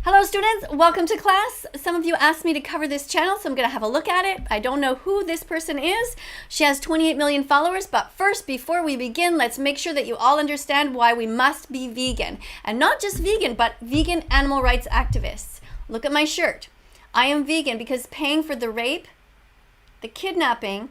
Hello students, welcome to class. Some of you asked me to cover this channel, so I'm going to have a look at it. I don't know who this person is. She has 28 million followers, but first, before we begin, let's make sure that you all understand why we must be vegan. And not just vegan, but vegan animal rights activists. Look at my shirt. I am vegan because paying for the rape, the kidnapping,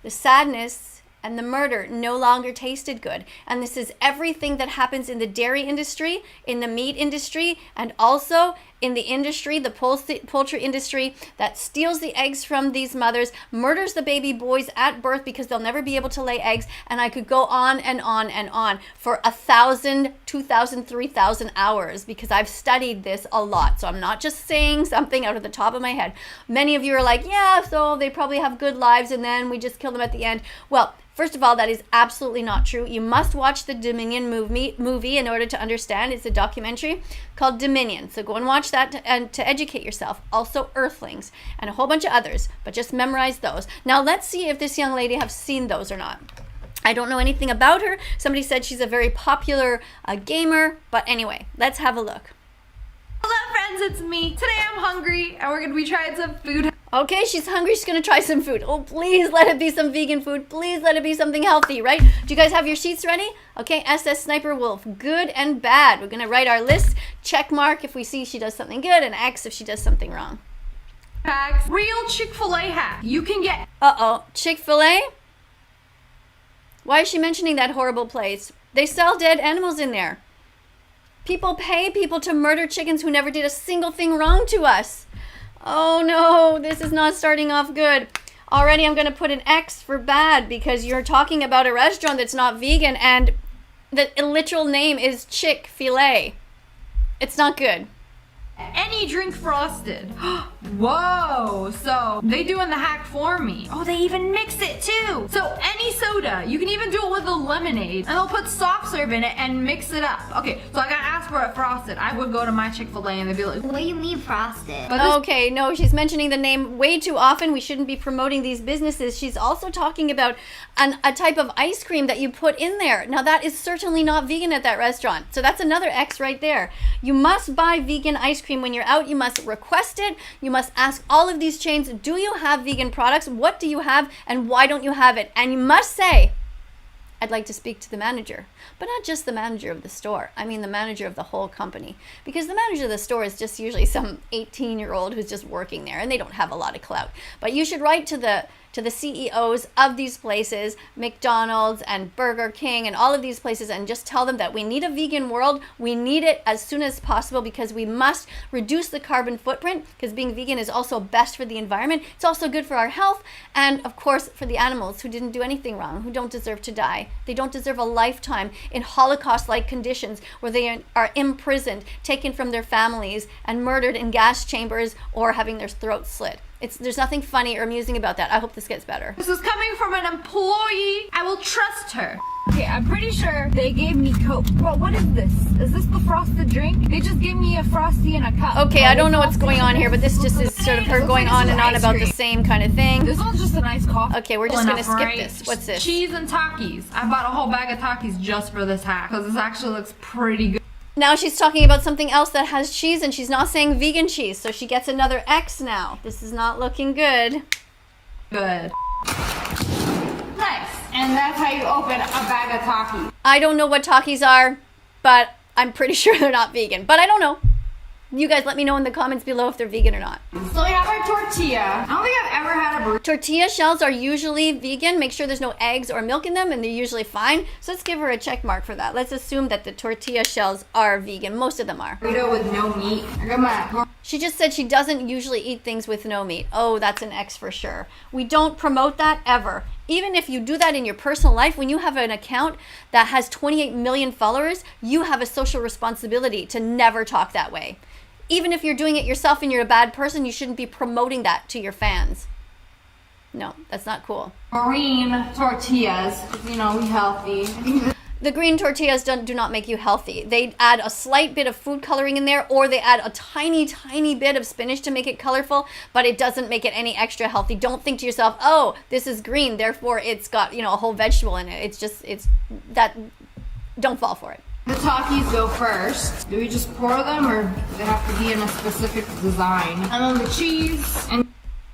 the sadness, and the murder no longer tasted good. And this is everything that happens in the dairy industry, in the meat industry, and also in the industry, the poultry industry, that steals the eggs from these mothers, murders the baby boys at birth because they'll never be able to lay eggs. And I could go on and on and on for 1,000, 2,000, 3,000 hours because I've studied this a lot. So I'm not just saying something out of the top of my head. Many of you are like, yeah, so they probably have good lives and then we just kill them at the end. Well, first of all, that is absolutely not true. You must watch the Dominion movie in order to understand. It's a documentary called Dominion. So go and watch that to educate yourself. Also Earthlings and a whole bunch of others, but just memorize those. Now let's see if this young lady has seen those or not. I don't know anything about her. Somebody said she's a very popular gamer, but anyway, let's have a look. Hello friends, it's me. Today I'm hungry and we're going to be trying some food. Okay, she's hungry. She's going to try some food. Oh, please let it be some vegan food. Please let it be something healthy, right? Do you guys have your sheets ready? Okay, SSSniperwolf, good and bad. We're going to write our list. Check mark if we see she does something good and X if she does something wrong. Hacks. Real Chick-fil-A hack. You can get... Uh-oh, Chick-fil-A? Why is she mentioning that horrible place? They sell dead animals in there. People pay people to murder chickens who never did a single thing wrong to us. Oh no, this is not starting off good. Already I'm going to put an X for bad because you're talking about a restaurant that's not vegan and the literal name is Chick-fil-A. It's not good. Any drink frosted. Whoa, so they doing the hack for me. Oh, they even mix it too. So any soda, you can even do it with a lemonade and they'll put soft serve in it and mix it up. Okay, so I gotta ask for it frosted. I would go to my Chick-fil-A and they'd be like, what do you mean frosted? Okay, no, she's mentioning the name way too often. We shouldn't be promoting these businesses. She's also talking about a type of ice cream that you put in there. Now that is certainly not vegan at that restaurant. So that's another X right there. You must buy vegan ice cream when you're out. You must request it. You must ask all of these chains, do you have vegan products? What do you have and why don't you have it? And you must say, I'd like to speak to the manager, but not just the manager of the store. I mean the manager of the whole company, because the manager of the store is just usually some 18-year-old who's just working there and they don't have a lot of clout. But you should write to the CEOs of these places, McDonald's and Burger King and all of these places, and just tell them that we need a vegan world. We need it as soon as possible because we must reduce the carbon footprint, because being vegan is also best for the environment. It's also good for our health and of course for the animals who didn't do anything wrong, who don't deserve to die. They don't deserve a lifetime in Holocaust-like conditions where they are imprisoned, taken from their families and murdered in gas chambers or having their throats slit. There's nothing funny or amusing about that. I hope this gets better. This is coming from an employee. I will trust her. Okay, I'm pretty sure they gave me Coke. But what is this? Is this the frosted drink? They just gave me a Frosty in a cup. Okay, I don't know what's going on here, but this just is sort of her going on and on about the same kind of thing. This one's just a nice coffee. Okay, we're just gonna skip this. What's this? Cheese and Takis. I bought a whole bag of Takis just for this hack because this actually looks pretty good. Now she's talking about something else that has cheese and she's not saying vegan cheese, so she gets another X now. This is not looking good. Good. Nice. And that's how you open a bag of Takis. I don't know what Takis are, but I'm pretty sure they're not vegan. But I don't know. You guys let me know in the comments below if they're vegan or not. So we have our tortilla. I don't think I've ever had a burrito. Tortilla shells are usually vegan. Make sure there's no eggs or milk in them and they're usually fine. So let's give her a check mark for that. Let's assume that the tortilla shells are vegan. Most of them are. Burrito with no meat. She just said she doesn't usually eat things with no meat. Oh, that's an X for sure. We don't promote that ever. Even if you do that in your personal life, when you have an account that has 28 million followers, you have a social responsibility to never talk that way. Even if you're doing it yourself and you're a bad person, you shouldn't be promoting that to your fans. No, that's not cool. Marine tortillas, you know, we healthy. The green tortillas do not make you healthy. They add a slight bit of food coloring in there, or they add a tiny, tiny bit of spinach to make it colorful, but it doesn't make it any extra healthy. Don't think to yourself, oh, this is green, therefore it's got, you know, a whole vegetable in it. Don't fall for it. The Takis go first. Do we just pour them, or do they have to be in a specific design? And then the cheese and...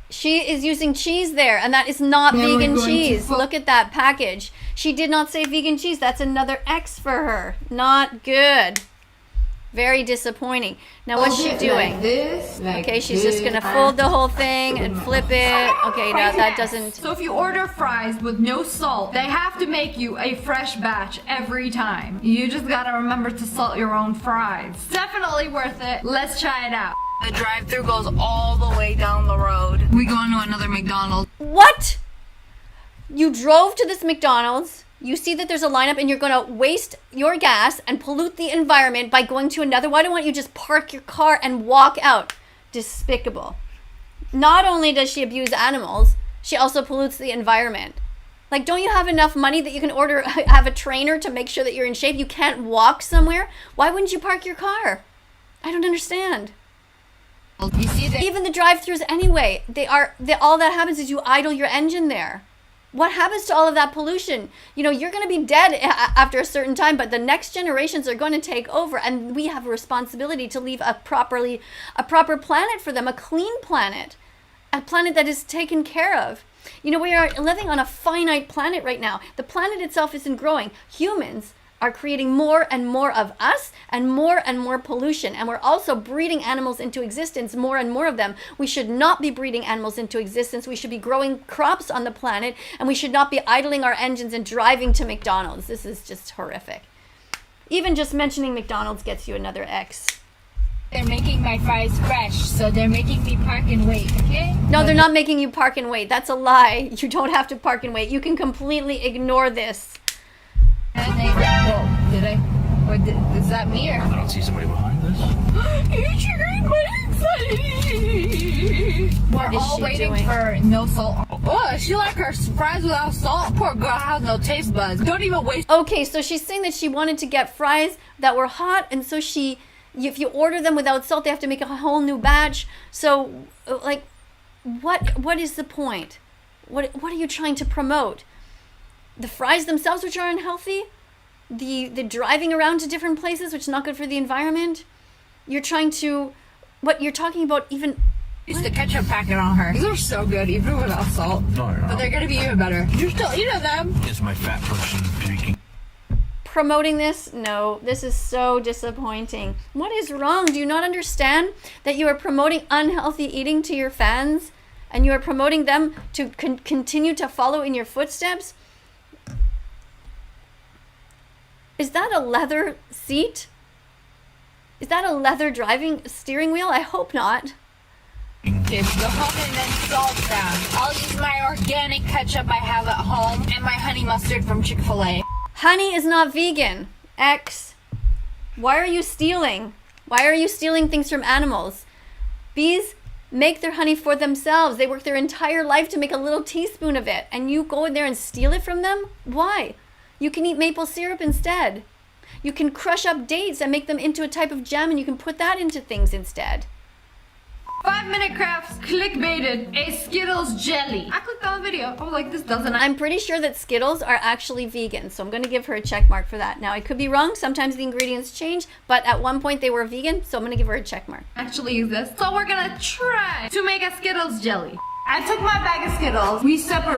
She is using cheese there, and that is not vegan cheese. Look at that package. She did not say vegan cheese. That's another X for her. Not good. Very disappointing. Now, what's she doing? Like this, like okay, she's just going to fold the whole thing and flip it. Okay, now that doesn't... So if you order fries with no salt, they have to make you a fresh batch every time. You just got to remember to salt your own fries. Definitely worth it. Let's try it out. The drive-thru goes all the way down the road. We go into another McDonald's. What? You drove to this McDonald's, you see that there's a lineup, and you're going to waste your gas and pollute the environment by going to another. Why don't you just park your car and walk out? Despicable. Not only does she abuse animals, she also pollutes the environment. Like, don't you have enough money that you can have a trainer to make sure that you're in shape? You can't walk somewhere? Why wouldn't you park your car? I don't understand. You see that? Even the drive-thrus anyway, all that happens is you idle your engine there. What happens to all of that pollution? You know, you're going to be dead after a certain time, but the next generations are going to take over, and we have a responsibility to leave a proper planet for them, a clean planet, a planet that is taken care of. You know, we are living on a finite planet right now. The planet itself isn't growing. Humans are creating more and more of us and more pollution. And we're also breeding animals into existence, more and more of them. We should not be breeding animals into existence. We should be growing crops on the planet, and we should not be idling our engines and driving to McDonald's. This is just horrific. Even just mentioning McDonald's gets you another X. They're making my fries fresh, so they're making me park and wait, okay? No, they're not making you park and wait. That's a lie. You don't have to park and wait. You can completely ignore this. Whoa, did I? Or is that me or? I don't see somebody behind this. You triggered my anxiety. We're all waiting doing? for no salt. Oh, she like her fries without salt. Poor girl has no taste buds. Don't even waste. Okay, so she's saying that she wanted to get fries that were hot, and so if you order them without salt, they have to make a whole new batch. So, like, what is the point? What are you trying to promote? The fries themselves, which are unhealthy? The driving around to different places, which is not good for the environment? You're trying to... What you're talking about even... Use the ketchup packet on her. These are so good, even without salt. No, you're not. But they're gonna be even better. You're still eating them. It's my fat person speaking. Promoting this? No, this is so disappointing. What is wrong? Do you not understand that you are promoting unhealthy eating to your fans? And you are promoting them to continue to follow in your footsteps? Is that a leather seat? Is that a leather steering wheel? I hope not. Okay, so go home and then salt down. I'll use my organic ketchup I have at home and my honey mustard from Chick-fil-A. Honey is not vegan. X. Why are you stealing? Why are you stealing things from animals? Bees make their honey for themselves. They work their entire life to make a little teaspoon of it. And you go in there and steal it from them? Why? You can eat maple syrup instead. You can crush up dates and make them into a type of jam, and you can put that into things instead. 5-minute crafts clickbaited a Skittles jelly. I clicked on the video. I was like, this doesn't. I'm pretty sure that Skittles are actually vegan, so I'm going to give her a check mark for that. Now, I could be wrong. Sometimes the ingredients change, but at one point they were vegan, so I'm going to give her a check mark. Actually exist. So we're gonna try to make a Skittles jelly. I took my bag of Skittles. We separate.